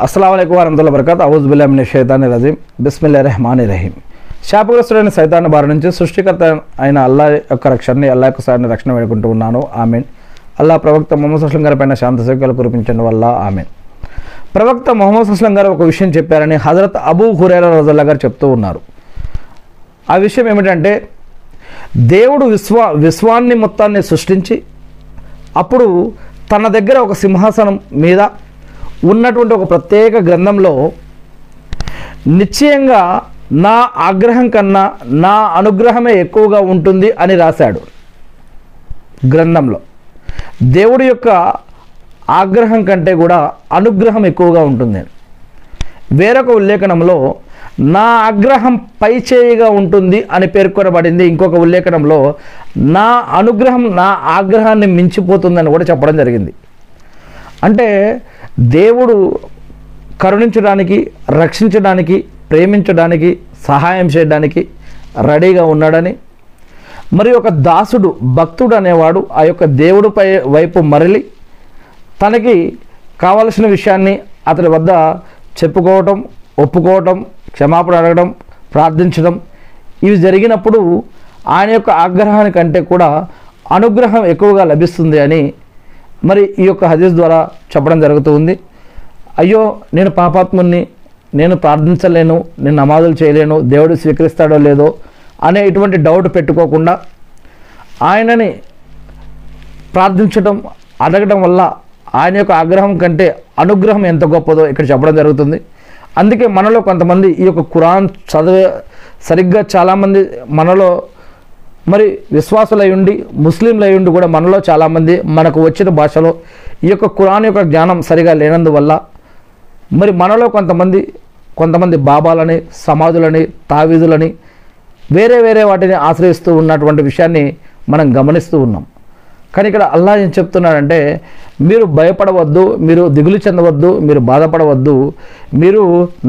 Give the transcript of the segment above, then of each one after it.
అస్సలాము అలైకుం వరహ్మతుల్లాహి వబరకాతుహు. అఊజు బిల్లాహి మినష్ షైతానిర్ రజీం. బిస్మిల్లాహిర్ రహమానిర్ రహీం. శాపగ్రస్తుడైన సైతాను బారి నుంచి సృష్టికర్త అయిన అల్లాహ్ యొక్క రక్షణని, అల్లాహ్ యొక్క సారిని రక్షణ వేడుకుంటూ ఉన్నాను. ఆమీన్. అల్లాహ్ ప్రవక్త ముహమ్మద్ సల్లల్లాహు అలైహి వసల్లం గారి పైన శాంతి సౌఖ్యాలు కురిపించండి వల్ల ఆమీన్. ప్రవక్త ముహమ్మద్ సల్లల్లాహు అలైహి వసల్లం గారు ఒక విషయం చెప్పారని హజరత్ అబూ హురైరా రజల్లాహు గారు చెప్తూ ఉన్నారు. ఆ విషయం ఏమిటంటే, దేవుడు విశ్వాన్ని మొత్తాన్ని సృష్టించి అప్పుడు తన దగ్గర ఒక సింహాసనం మీద ఉన్నటువంటి ఒక ప్రత్యేక గ్రంథంలో నిశ్చయంగా నా ఆగ్రహం కన్నా నా అనుగ్రహమే ఎక్కువగా ఉంటుంది అని రాశాడు. గ్రంథంలో దేవుడి యొక్క ఆగ్రహం కంటే కూడా అనుగ్రహం ఎక్కువగా ఉంటుంది. వేరొక ఉల్లేఖనంలో నా ఆగ్రహం పైచేయిగా ఉంటుంది అని పేర్కొనబడింది. ఇంకొక ఉల్లేఖనంలో నా అనుగ్రహం నా ఆగ్రహాన్ని మించిపోతుందని కూడా చెప్పడం జరిగింది. అంటే దేవుడు కరుణించడానికి, రక్షించడానికి, ప్రేమించడానికి, సహాయం చేయడానికి రెడీగా ఉన్నాడని, మరి ఒక దాసుడు, భక్తుడు అనేవాడు ఆ యొక్క దేవుడిపై వైపు మరలి తనకి కావలసిన విషయాన్ని అతడి వద్ద చెప్పుకోవటం, ఒప్పుకోవటం, క్షమాపణ అడగడం, ప్రార్థించడం, ఇవి జరిగినప్పుడు ఆయన యొక్క ఆగ్రహానికంటే కూడా అనుగ్రహం ఎక్కువగా లభిస్తుంది అని మరి ఈ యొక్క హదీస్ ద్వారా చెప్పడం జరుగుతూ ఉంది. అయ్యో నేను పాపాత్ముని, నేను ప్రార్థించలేను, నేను నమాజులు చేయలేను, దేవుడు స్వీకరిస్తాడో లేదో అనే ఇటువంటి డౌట్ పెట్టుకోకుండా ఆయనని ప్రార్థించడం, అడగడం వల్ల ఆయన యొక్క ఆగ్రహం కంటే అనుగ్రహం ఎంత గొప్పదో ఇక్కడ చెప్పడం జరుగుతుంది. అందుకే మనలో కొంతమంది ఈ యొక్క ఖురాన్ చదివే సరిగ్గా చాలామంది మనలో మరి విశ్వాసులై ఉండి, ముస్లింలై ఉండి కూడా మనలో చాలామంది మనకు వచ్చిన భాషలో ఈ యొక్క ఖురాన్ యొక్క జ్ఞానం సరిగా లేనందువల్ల మరి మనలో కొంతమంది బాబాలని, సమాధులని, తావీదులని, వేరే వాటిని ఆశ్రయిస్తూ ఉన్నటువంటి విషయాన్ని మనం గమనిస్తూ ఉన్నాం. కానీ ఇక్కడ అల్లాహ్ ఏం చెప్తున్నాడంటే, మీరు భయపడవద్దు, మీరు దిగులు చెందవద్దు, మీరు బాధపడవద్దు, మీరు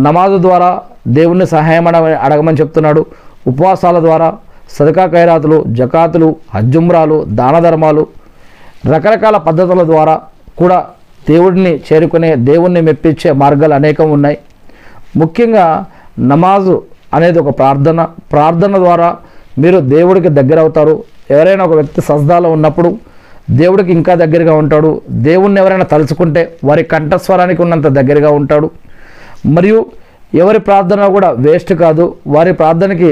నమాజు ద్వారా దేవుణ్ణి సహాయం అడగమని చెప్తున్నాడు. ఉపవాసాల ద్వారా, సదకా ఖైరాతులు, జకాతులు, హజ్జుమ్రాలు, దాన ధర్మాలు, రకరకాల పద్ధతుల ద్వారా కూడా దేవుడిని చేరుకునే, దేవుణ్ణి మెప్పించే మార్గాలు అనేకం ఉన్నాయి. ముఖ్యంగా నమాజు అనేది ఒక ప్రార్థన ద్వారా మీరు దేవుడికి దగ్గర అవుతారు. ఎవరైనా ఒక వ్యక్తి సజ్దాలో ఉన్నప్పుడు దేవుడికి ఇంకా దగ్గరగా ఉంటాడు. దేవుణ్ణి ఎవరైనా తలుచుకుంటే వారి కంఠస్వరానికి ఉన్నంత దగ్గరగా ఉంటాడు. మరియు ఎవరి ప్రార్థన కూడా వేస్ట్ కాదు, వారి ప్రార్థనకి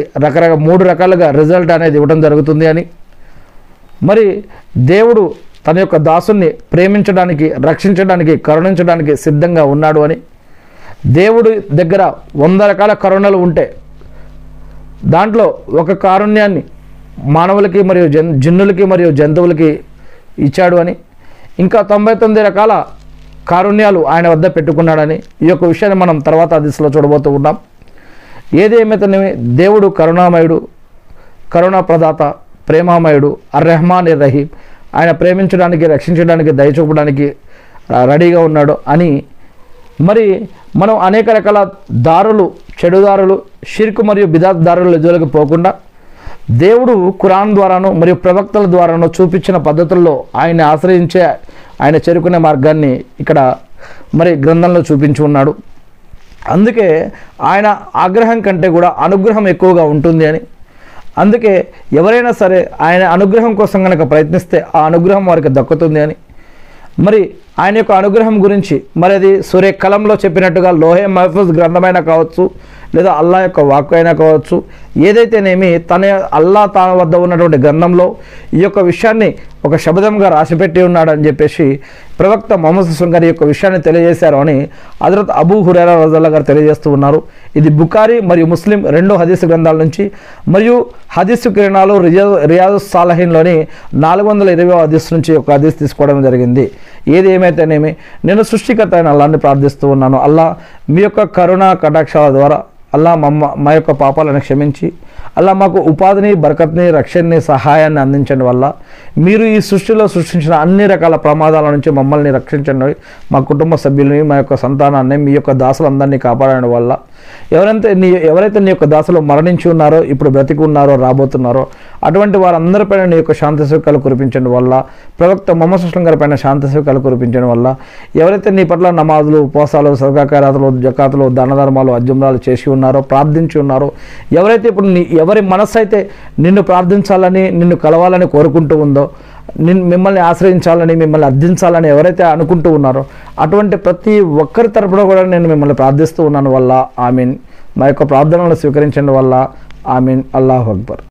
3 రకాలుగా రిజల్ట్ అనేది ఇవ్వడం జరుగుతుంది అని, మరి దేవుడు తన యొక్క దాసుని ప్రేమించడానికి, రక్షించడానికి, కరుణించడానికి సిద్ధంగా ఉన్నాడు అని, దేవుడి దగ్గర 100 రకాల కరుణలు ఉంటే దాంట్లో ఒక కారుణ్యాన్ని మానవులకి మరియు జిన్నులకి మరియు జంతువులకి ఇచ్చాడు అని, ఇంకా 99 రకాల కారుణ్యాలు ఆయన వద్ద పెట్టుకున్నాడని ఈ యొక్క విషయాన్ని మనం తర్వాత దిశలో చూడబోతూ ఉన్నాం. ఏది ఏమైతేనేమి దేవుడు కరుణామయుడు, కరుణా ప్రదాత, ప్రేమామయుడు, అర్-రెహమానిర్ రహీం. ఆయన ప్రేమించడానికి, రక్షించడానికి, దయ చూపడానికి రెడీగా ఉన్నాడు అని, మరి మనం అనేక రకాల దారులు, చెడుదారులు, షిర్క్ మరియు బిదాత్ దారుల జోలికి పోకుండా దేవుడు ఖురాన్ ద్వారాను మరియు ప్రవక్తల ద్వారాను చూపించిన పద్ధతుల్లో ఆయన ఆశ్రయించే, ఆయన చేరుకునే మార్గాన్ని ఇక్కడ మరి గ్రంథంలో చూపించి ఉన్నాడు. అందుకే ఆయన ఆగ్రహం కంటే కూడా అనుగ్రహం ఎక్కువగా ఉంటుంది అని, అందుకే ఎవరైనా సరే ఆయన అనుగ్రహం కోసం కనుక ప్రయత్నిస్తే ఆ అనుగ్రహం వారికి దక్కుతుంది అని, మరి ఆయన యొక్క అనుగ్రహం గురించి మరి అది సూరే కలంలో చెప్పినట్టుగా లోహే మహఫూజ్ గ్రంథమైనా కావచ్చు, లేదా అల్లాహ్ యొక్క వాక్కు అయినా కావచ్చు, ఏదైతేనేమి అల్లాహ్ తన వద్ద ఉన్నటువంటి గ్రంథంలో ఈ యొక్క విషయాన్ని ఒక శబ్దంగా రాసిపెట్టి ఉన్నాడని చెప్పేసి ప్రవక్త ముహమ్మద్ సల్లల్లాహు అలైహి వసల్లం గారి యొక్క విషయాన్ని తెలియజేశారు అని హజరత్ అబూ హురైరా రజల్లాహు గారు తెలియజేస్తూ ఉన్నారు. ఇది బుఖారీ మరియు ముస్లిం 2 హదీసు గ్రంథాల నుంచి, మరియు హదీసు కిరణాలు రియాదుస్ సాలహీన్లోని 420వ హదీసు నుంచి ఒక హదీసు తీసుకోవడం జరిగింది. ఏది ఏమైతేనేమి నేను సృష్టికర్త అయిన అల్లాహ్ని ప్రార్థిస్తూ ఉన్నాను. అల్లాహ్ మీ యొక్క కరుణ కటాక్షాల ద్వారా అల్లాహ్ మా యొక్క పాపాలను క్షమించి అల్లాహ్ మాకు ఉపాధిని, బరకత్ని, రక్షణని, సహాయాన్ని అందించడం వల్ల మీరు ఈ సృష్టిలో సృష్టించిన అన్ని రకాల ప్రమాదాల నుంచి మమ్మల్ని రక్షించండి, మా కుటుంబ సభ్యులని, మా యొక్క సంతానాన్ని, మీ యొక్క దాసులందరినీ కాపాడడం వల్ల ఎవరైతే నీ యొక్క దాసులు మరణించి ఉన్నారో, ఇప్పుడు బ్రతికి ఉన్నారో, రాబోతున్నారో అటువంటి వారందరిపైన నీ యొక్క శాంతి సుఖాలు కురిపించడం వల్ల, ప్రవక్త మొహమ్మద్ సుస్లం గారి పైన శాంతి సుఖాలు కురిపించడం వల్ల, ఎవరైతే నీ పట్ల నమాజులు, ఉపవాసాలు, సదకారాతులు, జకాతులు, దాన ధర్మాలు, అజుమ్రాలు చేసి ఉన్నారో, ప్రార్థించి ఉన్నారో, ఎవరైతే ఇప్పుడు ఎవరి మనస్సు అయితే నిన్ను ప్రార్థించాలని, నిన్ను కలవాలని కోరుకుంటూ ఉందో, మిమ్మల్ని ఆశ్రయించాలని, మిమ్మల్ని అర్థించాలని ఎవరైతే అనుకుంటూ ఉన్నారో అటువంటి ప్రతి ఒక్కరి తరపున కూడా నేను మిమ్మల్ని ప్రార్థిస్తూ ఉన్నాను వల్ల ఆమీన్. మా యొక్క ప్రార్థనలను స్వీకరించండి వల్ల ఆమీన్. అల్లాహు అక్బర్.